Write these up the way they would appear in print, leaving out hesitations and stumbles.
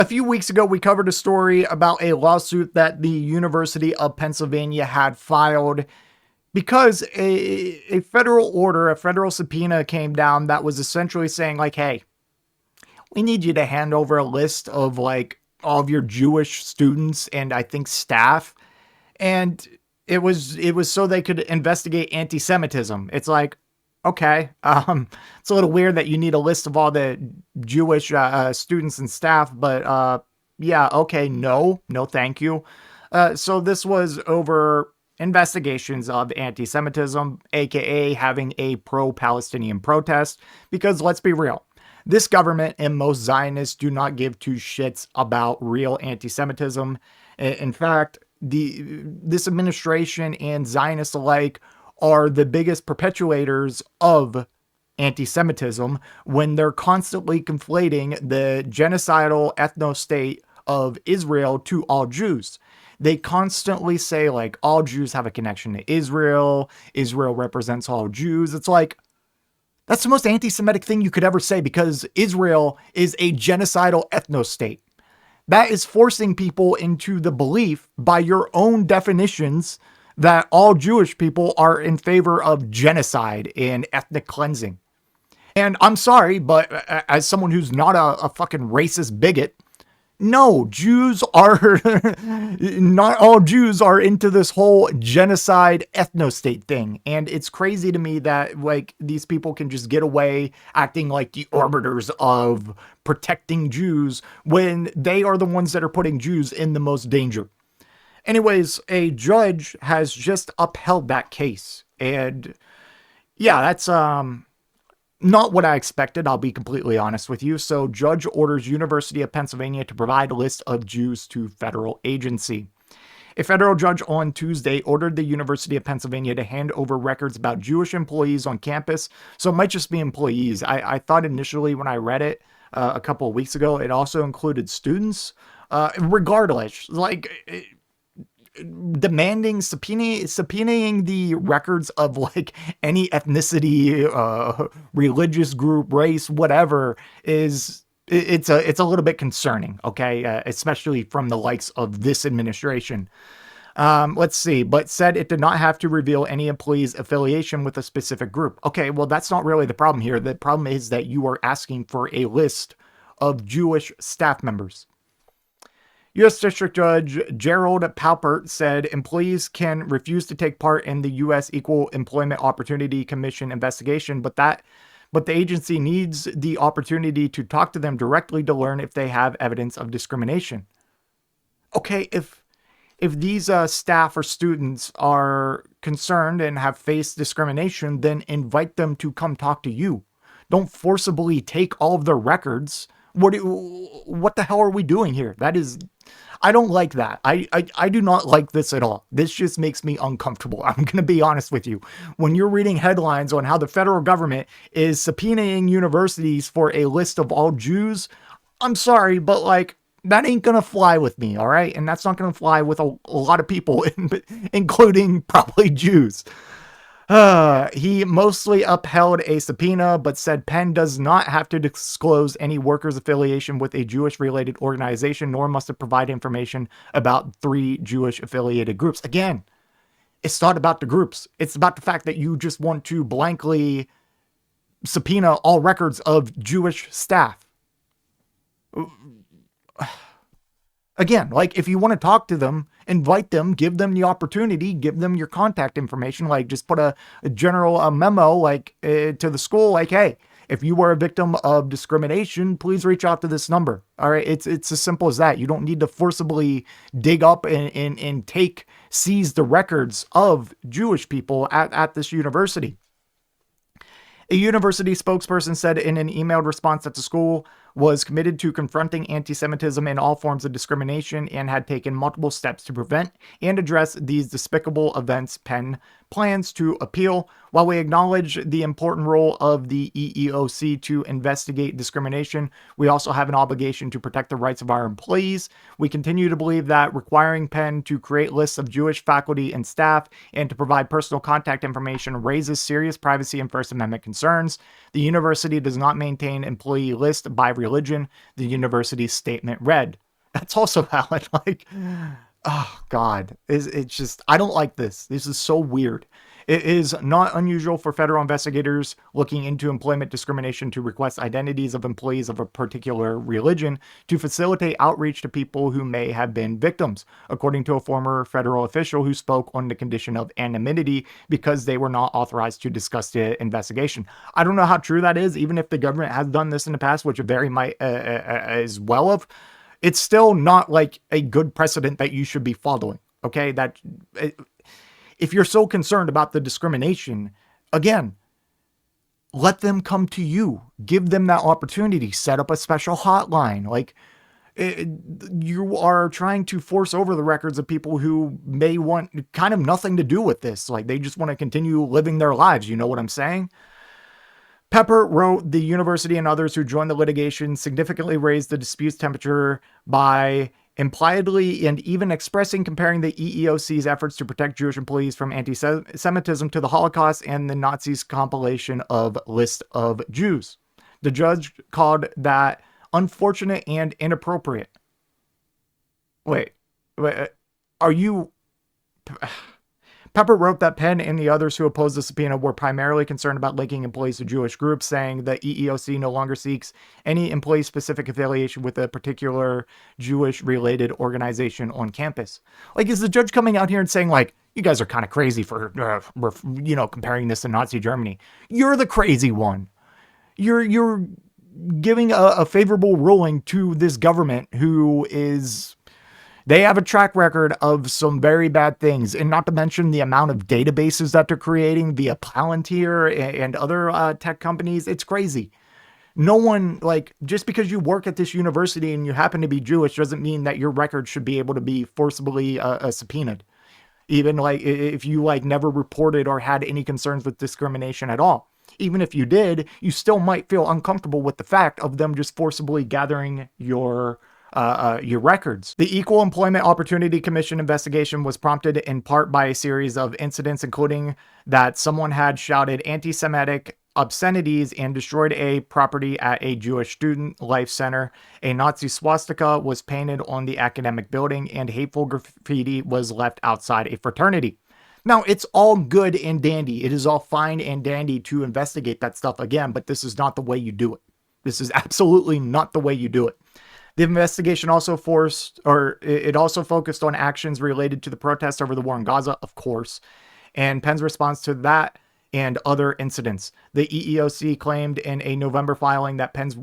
A few weeks ago, we covered a story about a lawsuit that the University of Pennsylvania had filed because a federal order, a federal subpoena came down that was essentially saying like, hey, we need you to hand over a list of like all of your Jewish students and I think staff. And it was so they could investigate anti-Semitism. It's like, okay, it's a little weird that you need a list of all the Jewish students and staff, but yeah, okay, no, thank you. So this was over investigations of anti-Semitism, aka having a pro-Palestinian protest, because let's be real, this government and most Zionists do not give two shits about real anti-Semitism. In fact, this administration and Zionists alike are the biggest perpetuators of anti-Semitism when they're constantly conflating the genocidal ethno-state of Israel to all Jews. They constantly say like all Jews have a connection to Israel. Israel represents all Jews. It's like, that's the most anti-Semitic thing you could ever say because Israel is a genocidal ethno-state. That is forcing people into the belief by your own definitions that all Jewish people are in favor of genocide and ethnic cleansing. And I'm sorry, but as someone who's not a fucking racist bigot, no, Jews are, not all Jews are into this whole genocide ethno-state thing. And it's crazy to me that like these people can just get away acting like the arbiters of protecting Jews when they are the ones that are putting Jews in the most danger. Anyways, a judge has just upheld that case. And yeah, that's, not what I expected, I'll be completely honest with you. So, judge orders University of Pennsylvania to provide a list of Jews to federal agency. A federal judge on Tuesday ordered the University of Pennsylvania to hand over records about Jewish employees on campus. So it might just be employees. I thought initially when I read it a couple of weeks ago, it also included students. Regardless, like demanding subpoenaing the records of like any ethnicity, religious group, race, whatever is it's a little bit concerning. Okay. Especially from the likes of this administration. Let's see, but said it did not have to reveal any employee's affiliation with a specific group. Okay. Well, that's not really the problem here. The problem is that you are asking for a list of Jewish staff members. U.S. District Judge Gerald Pappert said employees can refuse to take part in the U.S. Equal Employment Opportunity Commission investigation, but the agency needs the opportunity to talk to them directly to learn if they have evidence of discrimination. Okay, if these staff or students are concerned and have faced discrimination, then invite them to come talk to you. Don't forcibly take all of their records. What the hell are we doing here? I don't like that. I do not like this at all. This just makes me uncomfortable. I'm going to be honest with you. When you're reading headlines on how the federal government is subpoenaing universities for a list of all Jews, I'm sorry, but like, that ain't going to fly with me, all right? And that's not going to fly with a lot of people, including probably Jews. He mostly upheld a subpoena, but said Penn does not have to disclose any workers' affiliation with a Jewish-related organization, nor must it provide information about 3 Jewish-affiliated groups. Again, it's not about the groups. It's about the fact that you just want to blankly subpoena all records of Jewish staff. Again, like if you want to talk to them, invite them, give them the opportunity, give them your contact information, like just put a general memo like to the school, like, hey, if you were a victim of discrimination, please reach out to this number. All right. It's as simple as that. You don't need to forcibly dig up and seize the records of Jewish people at this university. A university spokesperson said in an emailed response that the school was committed to confronting anti-Semitism and all forms of discrimination and had taken multiple steps to prevent and address these despicable events. Penn plans to appeal. While we acknowledge the important role of the EEOC to investigate discrimination, we also have an obligation to protect the rights of our employees. We continue to believe that requiring Penn to create lists of Jewish faculty and staff and to provide personal contact information raises serious privacy and First Amendment concerns. The university does not maintain employee lists by religion, the university's statement read. That's also valid. Like, oh God, it's just, I don't like this. This is so weird. It is not unusual for federal investigators looking into employment discrimination to request identities of employees of a particular religion to facilitate outreach to people who may have been victims, according to a former federal official who spoke on the condition of anonymity because they were not authorized to discuss the investigation. I don't know how true that is, even if the government has done this in the past, which it very might as well of. It's still not like a good precedent that you should be following. Okay, if you're so concerned about the discrimination, again, let them come to you. Give them that opportunity. Set up a special hotline. Like, you are trying to force over the records of people who may want kind of nothing to do with this. Like, they just want to continue living their lives. You know what I'm saying? Pappert wrote, the university and others who joined the litigation significantly raised the dispute's temperature by impliedly and even expressing comparing the EEOC's efforts to protect Jewish employees from anti-Semitism to the Holocaust and the Nazis' compilation of list of Jews. The judge called that unfortunate and inappropriate. Wait, are you... Pappert wrote that Penn and the others who opposed the subpoena were primarily concerned about linking employees to Jewish groups, saying the EEOC no longer seeks any employee-specific affiliation with a particular Jewish-related organization on campus. Like, is the judge coming out here and saying, like, you guys are kind of crazy for, comparing this to Nazi Germany? You're the crazy one. You're giving a favorable ruling to this government who is... They have a track record of some very bad things, and not to mention the amount of databases that they're creating via Palantir and other tech companies. It's crazy. No one, like, just because you work at this university and you happen to be Jewish doesn't mean that your record should be able to be forcibly subpoenaed. Even, like, if you, like, never reported or had any concerns with discrimination at all. Even if you did, you still might feel uncomfortable with the fact of them just forcibly gathering your records. The Equal Employment Opportunity Commission investigation was prompted in part by a series of incidents, including that someone had shouted anti-Semitic obscenities and destroyed a property at a Jewish student life center. A Nazi swastika was painted on the academic building, and hateful graffiti was left outside a fraternity. Now, it's all good and dandy. It is all fine and dandy to investigate that stuff again, but this is not the way you do it. This is absolutely not the way you do it. The investigation also focused on actions related to the protests over the war in Gaza, of course, and Penn's response to that and other incidents. The EEOC claimed in a November filing that Penn's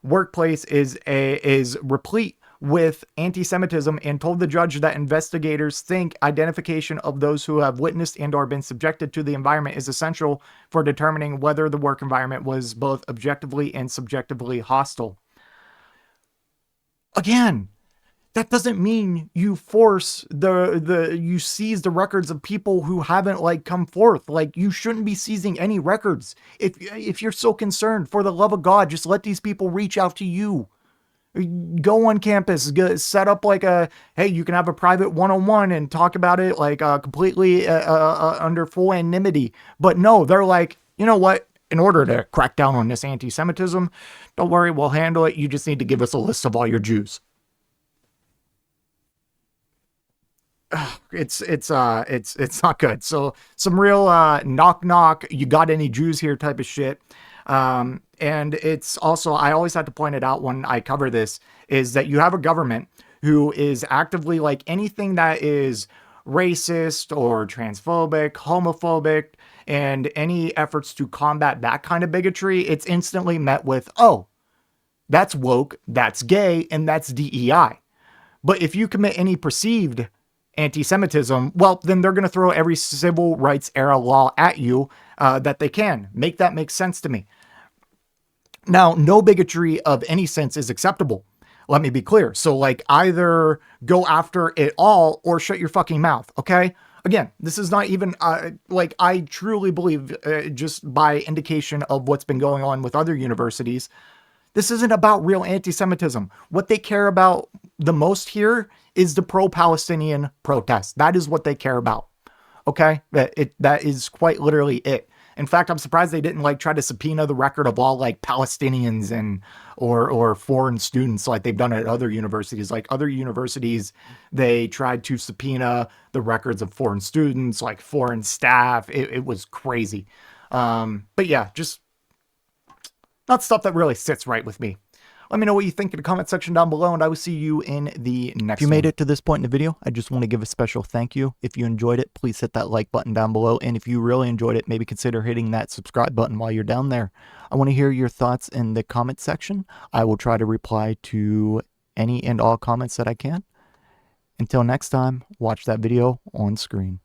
workplace is replete with anti-Semitism and told the judge that investigators think identification of those who have witnessed and or been subjected to the environment is essential for determining whether the work environment was both objectively and subjectively hostile. Again, that doesn't mean you force you seize the records of people who haven't, like, come forth. Like, you shouldn't be seizing any records. If you're so concerned, for the love of God, just let these people reach out to you. Go on campus, set up like hey, you can have a private one-on-one and talk about it, like, completely under full anonymity. But no, they're like, you know what? In order to crack down on this anti-Semitism, don't worry, we'll handle it. You just need to give us a list of all your Jews. It's not good. So some real knock knock, you got any Jews here type of shit. And it's also, I always have to point it out when I cover this, is that you have a government who is actively, like, anything that is racist or transphobic, homophobic, and any efforts to combat that kind of bigotry, it's instantly met with, oh, that's woke, that's gay, and that's DEI. But if you commit any perceived anti-Semitism, well, then they're going to throw every civil rights era law at you that they can. Make that make sense to me. Now, no bigotry of any sense is acceptable. Let me be clear. So, like, either go after it all or shut your fucking mouth, okay? Again, this is not even, like, I truly believe, just by indication of what's been going on with other universities, this isn't about real anti-Semitism. What they care about the most here is the pro-Palestinian protest. That is what they care about, okay? That is quite literally it. In fact, I'm surprised they didn't like try to subpoena the record of all like Palestinians and or foreign students like they've done at other universities. Like other universities, they tried to subpoena the records of foreign students, like foreign staff. It was crazy. But yeah, just not stuff that really sits right with me. Let me know what you think in the comment section down below, and I will see you in the next one. If you made it to this point in the video, I just want to give a special thank you. If you enjoyed it, please hit that like button down below. And if you really enjoyed it, maybe consider hitting that subscribe button while you're down there. I want to hear your thoughts in the comment section. I will try to reply to any and all comments that I can. Until next time, watch that video on screen.